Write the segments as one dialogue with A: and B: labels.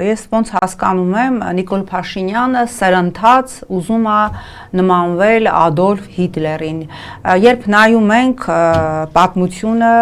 A: Ես ոնց հասկանում եմ, Նիկոլ Փաշինյանը սրընթաց ուզում է նմանվել Ադոլֆ Հիտլերին։ Երբ նայում ենք պատմությունը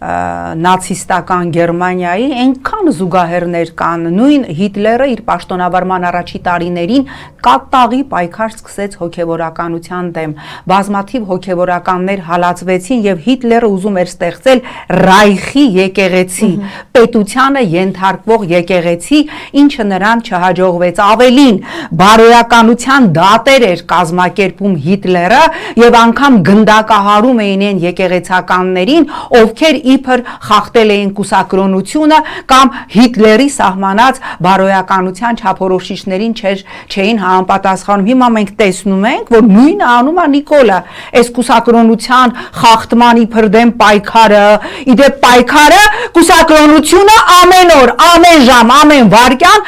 A: նացիստական Գերմանիայի, այնքան զուգահեռներ կան, նույն Հիտլերը իր պաշտոնավարման առաջի տարիներին կատաղի պայքար սկսեց հոգևորականության դեմ, բազմաթիվ հոգևորականներ հալածվեցին եւ Հիտլերը ուզում էր ստեղծել Ռայխի եկեղեցի, պետությանը ենթարկվող եկեղեցի, ինչը նրան չհաջողվեց, ավելին բարոյականության դատեր էր կազմակերպում Հիտլերը եւ անգամ գնդակահարում էին այն եկեղեցականներին, ովքեր իբր խախտել էին կուսակրոնությունը կամ Հիտլերի սահմանած բարոյականության չափորոշիչներին չէին համապատասխանում։ Հիմա մենք տեսնում ենք, որ նույնը անում է Նիկոլը, այս կուսակրոնության խախտման իբր դեմ պայքարը, իդեպ պայքարը կուսակրոնությունը ամեն օր, ամեն ժամ, ամեն վայրկյան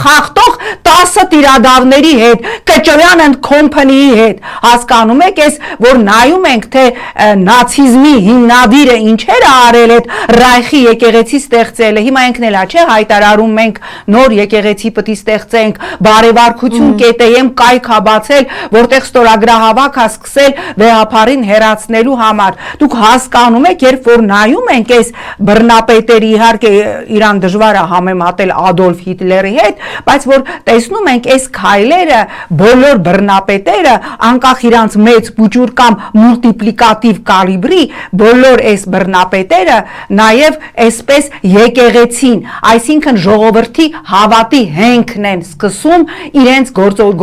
A: խախտող 10 տիրադավների հետ, Կճոյան and Company-ի հետ, հասկանում եք, այս որ նայում ենք, թե նացիզմի հիմնադիրը ինչեր արել այդ Ռայխի եկեղեցի ստեղծելը, հիմա ինքն էլ չէ հայտարարում մենք նոր եկեղեցի պետք է ստեղծենք, բարեվարկություն կետեյեմ կայք է բացել, որտեղ ստորագրահավաք է սկսել վեհափարին հեռացնելու համար։ Դուք հասկանում եք, երբ որ նայում ենք այս բռնապետերի, իհարկե իրան դժվար է համեմատել Ադոլֆ Հիտլերի հետ, բայց որ տեսնում ենք այս քայլերը բոլոր բռնապետերը, անկախ իրանց մեծ բուջուր կամ մուլտիպլիկատիվ կալիբրի, բոլոր այս բռնապետերը նաև այսպես եկեղեցին, այսինքն ժողովրդի հավատի հենքն են սկսում իրենց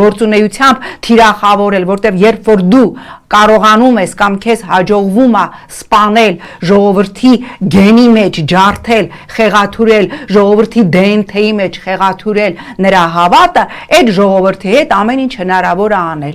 A: գործունեությամբ թիրախավորել, որտեղ երբ որ դու կարողանում ես կամ քեզ հաջողվում է սպանել ժողովրդի գենի մեջ ջարդել, խեղաթյուրել, ժողովրդի DNT-ի մեջ խեղաթյուրել նրա հավատը, այդ ժողովրդի հետ ամեն ինչ հնարավոր է անել։